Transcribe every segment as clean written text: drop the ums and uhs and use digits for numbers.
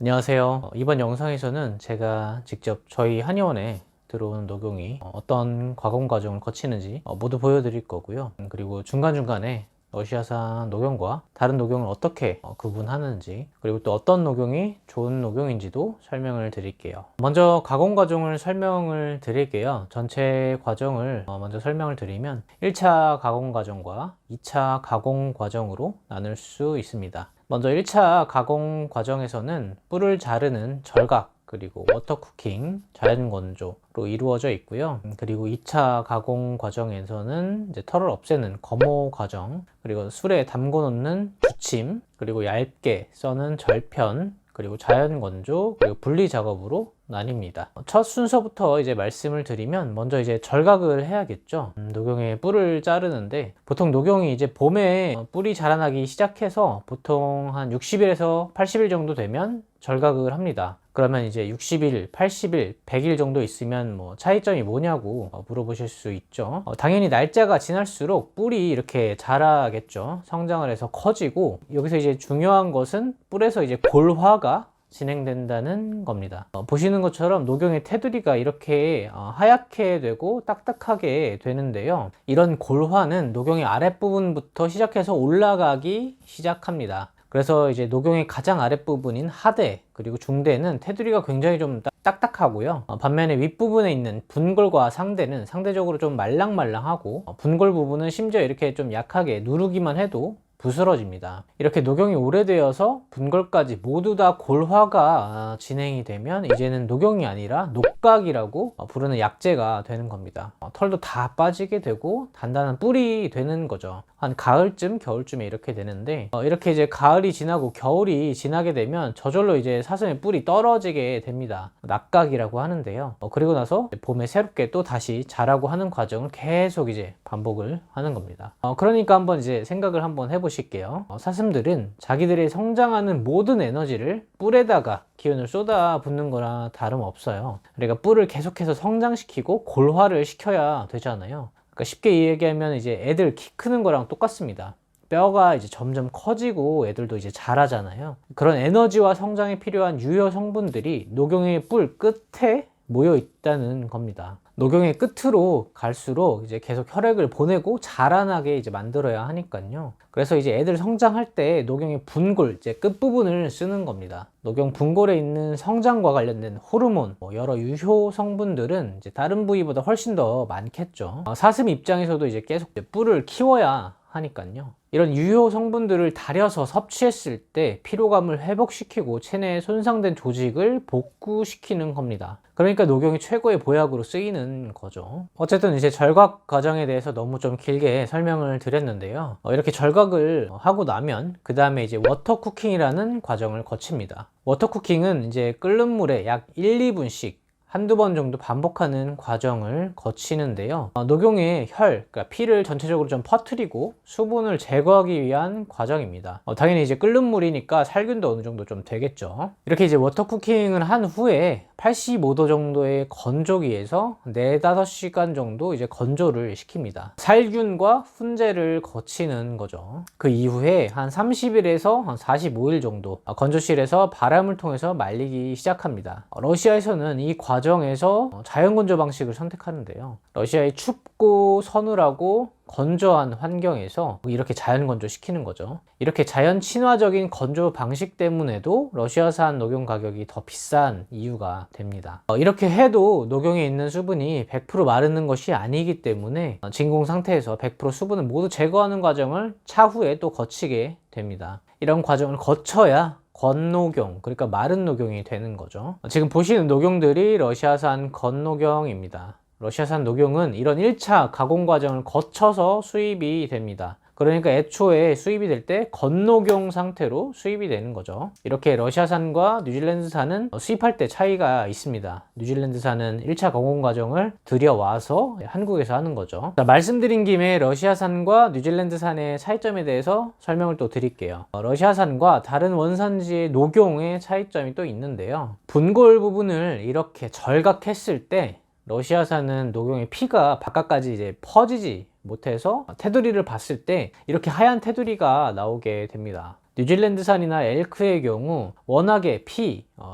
안녕하세요. 이번 영상에서는 제가 직접 저희 한의원에 들어오는 녹용이 어떤 가공 과정을 거치는지 모두 보여드릴 거고요. 그리고 중간중간에 러시아산 녹용과 다른 녹용을 어떻게 구분하는지, 그리고 또 어떤 녹용이 좋은 녹용인지도 설명을 드릴게요. 먼저 가공 과정을 설명을 드릴게요. 전체 과정을 먼저 설명을 드리면 1차 가공 과정과 2차 가공 과정으로 나눌 수 있습니다. 먼저 1차 가공 과정에서는 뿔을 자르는 절각, 그리고 워터쿠킹, 자연건조로 이루어져 있고요. 그리고 2차 가공 과정에서는 이제 털을 없애는 검호 과정, 그리고 술에 담궈 놓는 주침, 그리고 얇게 써는 절편, 그리고 자연건조, 그리고 분리 작업으로 나뉩니다. 첫 순서부터 이제 말씀을 드리면, 먼저 이제 절각을 해야겠죠. 녹용의 뿔을 자르는데, 보통 녹용이 이제 봄에 뿔이 자라나기 시작해서 보통 한 60일에서 80일 정도 되면 절각을 합니다. 그러면 이제 60일, 80일, 100일 정도 있으면 뭐 차이점이 뭐냐고 물어보실 수 있죠. 당연히 날짜가 지날수록 뿔이 이렇게 자라겠죠. 성장을 해서 커지고, 여기서 이제 중요한 것은 뿔에서 이제 골화가 진행된다는 겁니다. 보시는 것처럼 녹용의 테두리가 이렇게 하얗게 되고 딱딱하게 되는데요. 이런 골화는 녹용의 아랫부분부터 시작해서 올라가기 시작합니다. 그래서 이제 녹용의 가장 아랫부분인 하대, 그리고 중대는 테두리가 굉장히 좀 딱딱하고요. 반면에 윗부분에 있는 분골과 상대는 상대적으로 좀 말랑말랑하고, 분골 부분은 심지어 이렇게 좀 약하게 누르기만 해도 부스러집니다. 이렇게 녹용이 오래되어서 분골까지 모두 다 골화가 진행이 되면 이제는 녹용이 아니라 녹각이라고 부르는 약재가 되는 겁니다. 털도 다 빠지게 되고 단단한 뿔이 되는 거죠. 한 가을쯤, 겨울쯤에 이렇게 되는데, 이렇게 이제 가을이 지나고 겨울이 지나게 되면 저절로 이제 사슴의 뿔이 떨어지게 됩니다. 낙각이라고 하는데요. 그리고 나서 봄에 새롭게 또 다시 자라고 하는 과정을 계속 이제 반복을 하는 겁니다. 그러니까 한번 이제 생각을 한번 해보실게요. 사슴들은 자기들이 성장하는 모든 에너지를 뿔에다가 기운을 쏟아 붓는 거랑 다름없어요. 그러니까 뿔을 계속해서 성장시키고 골화를 시켜야 되잖아요. 그러니까 쉽게 얘기하면 이제 애들 키 크는 거랑 똑같습니다. 뼈가 이제 점점 커지고 애들도 이제 자라잖아요. 그런 에너지와 성장에 필요한 유효 성분들이 녹용의 뿔 끝에 모여 있다는 겁니다. 녹용의 끝으로 갈수록 이제 계속 혈액을 보내고 자라나게 이제 만들어야 하니까요. 그래서 이제 애들 성장할 때 녹용의 분골, 이제 끝부분을 쓰는 겁니다. 녹용 분골에 있는 성장과 관련된 호르몬, 여러 유효 성분들은 이제 다른 부위보다 훨씬 더 많겠죠. 사슴 입장에서도 이제 계속 뿔을 키워야 하니까요. 이런 유효 성분들을 달여서 섭취했을 때 피로감을 회복시키고 체내에 손상된 조직을 복구시키는 겁니다. 그러니까 녹용이 최고의 보약으로 쓰이는 거죠. 어쨌든 이제 절각 과정에 대해서 너무 좀 길게 설명을 드렸는데요. 이렇게 절각을 하고 나면 그 다음에 이제 워터쿠킹이라는 과정을 거칩니다. 워터쿠킹은 이제 끓는 물에 약 1, 2분씩 한두 번 정도 반복하는 과정을 거치는데요. 녹용의 혈, 그러니까 피를 전체적으로 좀 퍼뜨리고 수분을 제거하기 위한 과정입니다. 당연히 이제 끓는 물이니까 살균도 어느 정도 좀 되겠죠. 이렇게 이제 워터쿠킹을 한 후에 85도 정도의 건조기에서 4, 5시간 정도 이제 건조를 시킵니다. 살균과 훈제를 거치는 거죠. 그 이후에 한 30일에서 한 45일 정도 건조실에서 바람을 통해서 말리기 시작합니다. 러시아에서는 이 과정에서 자연건조 방식을 선택하는데요. 러시아의 춥고 서늘하고 건조한 환경에서 이렇게 자연건조 시키는 거죠. 이렇게 자연 친화적인 건조 방식 때문에도 러시아산 녹용 가격이 더 비싼 이유가 됩니다. 이렇게 해도 녹용에 있는 수분이 100% 마르는 것이 아니기 때문에 진공 상태에서 100% 수분을 모두 제거하는 과정을 차후에 또 거치게 됩니다. 이런 과정을 거쳐야 건녹용, 그러니까 마른 녹용이 되는 거죠. 지금 보시는 녹용들이 러시아산 건녹용입니다. 러시아산 녹용은 이런 1차 가공 과정을 거쳐서 수입이 됩니다. 그러니까 애초에 수입이 될 때 건녹용 상태로 수입이 되는 거죠. 이렇게 러시아산과 뉴질랜드산은 수입할 때 차이가 있습니다. 뉴질랜드산은 1차 가공 과정을 들여와서 한국에서 하는 거죠. 자, 말씀드린 김에 러시아산과 뉴질랜드산의 차이점에 대해서 설명을 또 드릴게요. 러시아산과 다른 원산지의 녹용의 차이점이 또 있는데요. 분골 부분을 이렇게 절각했을 때 러시아산은 녹용의 피가 바깥까지 이제 퍼지지 못해서 테두리를 봤을 때 이렇게 하얀 테두리가 나오게 됩니다. 뉴질랜드산이나 엘크의 경우 워낙에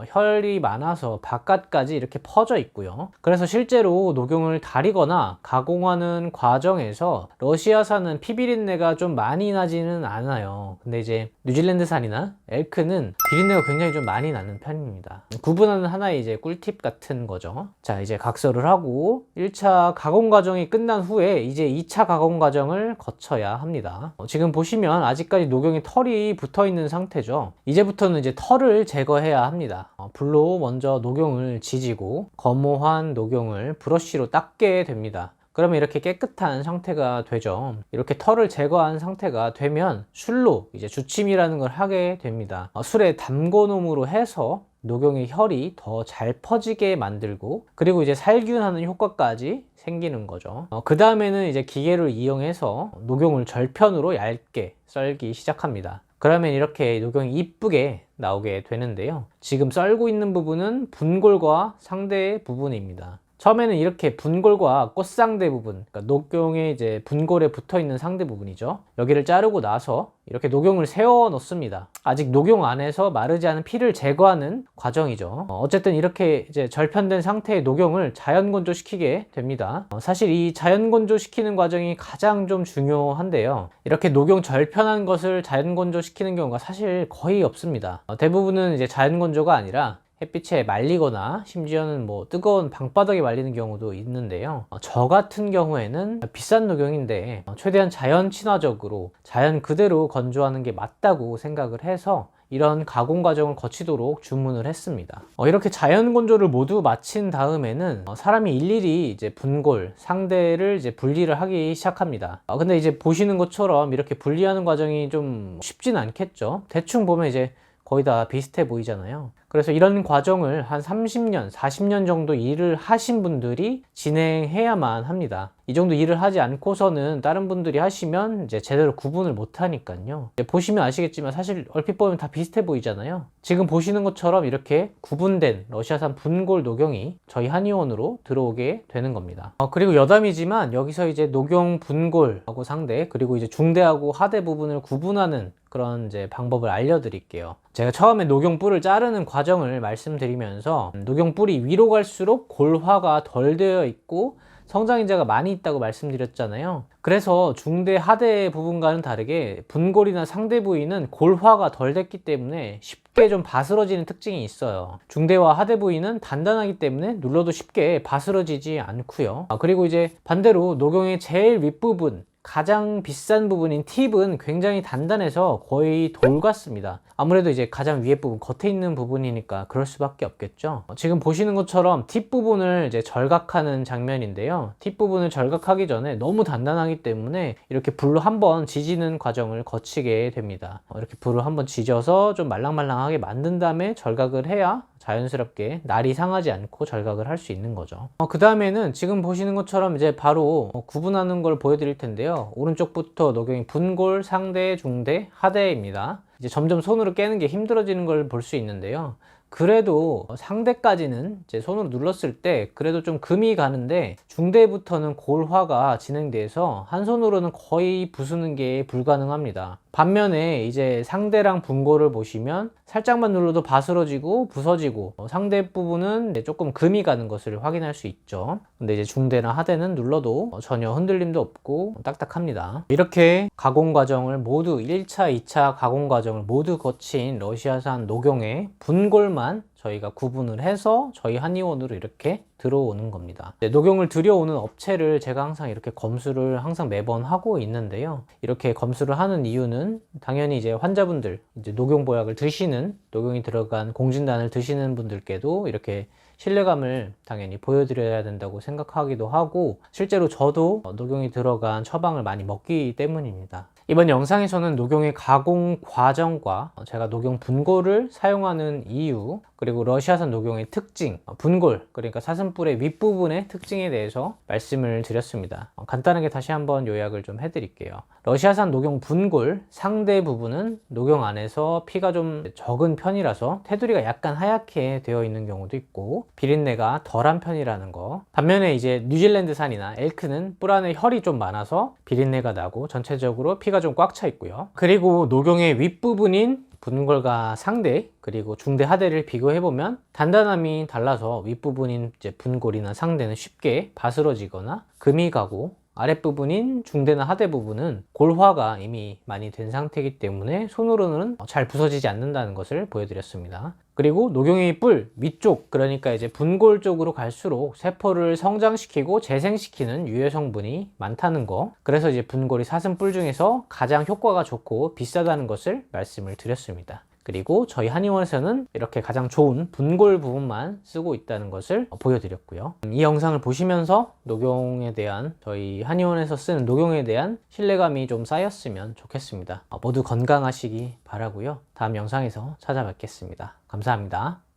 혈이 많아서 바깥까지 이렇게 퍼져 있고요. 그래서 실제로 녹용을 다리거나 가공하는 과정에서 러시아산은 피 비린내가 좀 많이 나지는 않아요. 근데 이제 뉴질랜드산이나 엘크는 비린내가 굉장히 좀 많이 나는 편입니다. 구분하는 하나의 이제 꿀팁 같은 거죠. 자, 이제 각설을 하고 1차 가공 과정이 끝난 후에 이제 2차 가공 과정을 거쳐야 합니다. 지금 보시면 아직까지 녹용에 털이 붙어 있는 상태죠. 이제부터는 이제 털을 제거해야 합니다. 불로 먼저 녹용을 지지고 거모한 녹용을 브러쉬로 닦게 됩니다. 그러면 이렇게 깨끗한 상태가 되죠. 이렇게 털을 제거한 상태가 되면 술로 이제 주침이라는 걸 하게 됩니다. 술에 담궈놈으로 해서 녹용의 혈이 더 잘 퍼지게 만들고, 그리고 이제 살균하는 효과까지 생기는 거죠. 그 다음에는 이제 기계를 이용해서 녹용을 절편으로 얇게 썰기 시작합니다. 그러면 이렇게 녹용이 이쁘게 나오게 되는데요. 지금 썰고 있는 부분은 분골과 상대 부분입니다. 처음에는 이렇게 분골과 꽃상대 부분, 그러니까 녹용의 이제 분골에 붙어 있는 상대 부분이죠. 여기를 자르고 나서 이렇게 녹용을 세워 놓습니다. 아직 녹용 안에서 마르지 않은 피를 제거하는 과정이죠. 어쨌든 이렇게 이제 절편된 상태의 녹용을 자연 건조시키게 됩니다. 사실 이 자연 건조시키는 과정이 가장 좀 중요한데요. 이렇게 녹용 절편한 것을 자연 건조시키는 경우가 사실 거의 없습니다. 대부분은 이제 자연 건조가 아니라 햇빛에 말리거나 심지어는 뭐 뜨거운 방바닥에 말리는 경우도 있는데요. 저 같은 경우에는 비싼 녹용인데 최대한 자연 친화적으로 자연 그대로 건조하는 게 맞다고 생각을 해서 이런 가공 과정을 거치도록 주문을 했습니다. 이렇게 자연 건조를 모두 마친 다음에는 사람이 일일이 이제 분골, 상대를 이제 분리를 하기 시작합니다. 근데 이제 보시는 것처럼 이렇게 분리하는 과정이 좀 쉽진 않겠죠. 대충 보면 이제 거의 다 비슷해 보이잖아요. 그래서 이런 과정을 한 30년, 40년 정도 일을 하신 분들이 진행해야만 합니다. 이 정도 일을 하지 않고서는 다른 분들이 하시면 이제 제대로 구분을 못 하니까요. 보시면 아시겠지만 사실 얼핏 보면 다 비슷해 보이잖아요. 지금 보시는 것처럼 이렇게 구분된 러시아산 분골 녹용이 저희 한의원으로 들어오게 되는 겁니다. 그리고 여담이지만 여기서 이제 녹용 분골하고 상대, 그리고 이제 중대하고 하대 부분을 구분하는 그런 이제 방법을 알려드릴게요. 제가 처음에 녹용 뿔을 자르는 과정을 말씀드리면서 녹용 뿔이 위로 갈수록 골화가 덜 되어 있고 성장인자가 많이 있다고 말씀드렸잖아요. 그래서 중대 하대 부분과는 다르게 분골이나 상대 부위는 골화가 덜 됐기 때문에 쉽게 좀 바스러지는 특징이 있어요. 중대와 하대 부위는 단단하기 때문에 눌러도 쉽게 바스러지지 않고요. 그리고 이제 반대로 녹용의 제일 윗부분, 가장 비싼 부분인 팁은 굉장히 단단해서 거의 돌 같습니다. 아무래도 이제 가장 위에 부분, 겉에 있는 부분이니까 그럴 수밖에 없겠죠. 지금 보시는 것처럼 팁 부분을 이제 절각하는 장면인데요. 팁 부분을 절각하기 전에 너무 단단하기 때문에 이렇게 불로 한번 지지는 과정을 거치게 됩니다. 이렇게 불을 한번 지져서 좀 말랑말랑하게 만든 다음에 절각을 해야 자연스럽게 날이 상하지 않고 절각을 할 수 있는 거죠. 그 다음에는 지금 보시는 것처럼 이제 바로 구분하는 걸 보여드릴 텐데요. 오른쪽부터 녹용이 분골, 상대, 중대, 하대입니다. 이제 점점 손으로 깨는 게 힘들어지는 걸 볼 수 있는데요. 그래도 상대까지는 이제 손으로 눌렀을 때 그래도 좀 금이 가는데 중대부터는 골화가 진행돼서 한 손으로는 거의 부수는 게 불가능합니다. 반면에 이제 상대랑 분골을 보시면 살짝만 눌러도 바스러지고 부서지고 상대 부분은 조금 금이 가는 것을 확인할 수 있죠. 근데 이제 중대나 하대는 눌러도 전혀 흔들림도 없고 딱딱합니다. 이렇게 가공 과정을 모두 1차, 2차 가공 과정을 모두 거친 러시아산 녹용의 분골만 저희가 구분을 해서 저희 한의원으로 이렇게 들어오는 겁니다. 녹용을 들여오는 업체를 제가 항상 이렇게 검수를 항상 매번 하고 있는데요. 이렇게 검수를 하는 이유는 당연히 이제 환자분들, 이제 녹용보약을 드시는, 녹용이 들어간 공진단을 드시는 분들께도 이렇게 신뢰감을 당연히 보여드려야 된다고 생각하기도 하고, 실제로 저도 녹용이 들어간 처방을 많이 먹기 때문입니다. 이번 영상에서는 녹용의 가공 과정과 제가 녹용 분골을 사용하는 이유, 그리고 러시아산 녹용의 특징, 분골, 그러니까 사슴뿔의 윗부분의 특징에 대해서 말씀을 드렸습니다. 간단하게 다시 한번 요약을 좀 해드릴게요. 러시아산 녹용 분골 상대 부분은 녹용 안에서 피가 좀 적은 편이라서 테두리가 약간 하얗게 되어 있는 경우도 있고 비린내가 덜한 편이라는 거. 반면에 이제 뉴질랜드산이나 엘크는 뿔 안에 혈이 좀 많아서 비린내가 나고 전체적으로 피가 상대가 좀 꽉 차 있고요. 그리고 녹용의 윗부분인 분골과 상대 그리고 중대 하대를 비교해보면 단단함이 달라서 윗부분인 이제 분골이나 상대는 쉽게 바스러지거나 금이 가고, 아랫부분인 중대나 하대 부분은 골화가 이미 많이 된 상태이기 때문에 손으로는 잘 부서지지 않는다는 것을 보여드렸습니다. 그리고 녹용의 뿔 위쪽, 그러니까 이제 분골 쪽으로 갈수록 세포를 성장시키고 재생시키는 유해 성분이 많다는 거, 그래서 이제 분골이 사슴뿔 중에서 가장 효과가 좋고 비싸다는 것을 말씀을 드렸습니다. 그리고 저희 한의원에서는 이렇게 가장 좋은 분골 부분만 쓰고 있다는 것을 보여드렸고요. 이 영상을 보시면서 녹용에 대한, 저희 한의원에서 쓰는 녹용에 대한 신뢰감이 좀 쌓였으면 좋겠습니다. 모두 건강하시기 바라고요. 다음 영상에서 찾아뵙겠습니다. 감사합니다.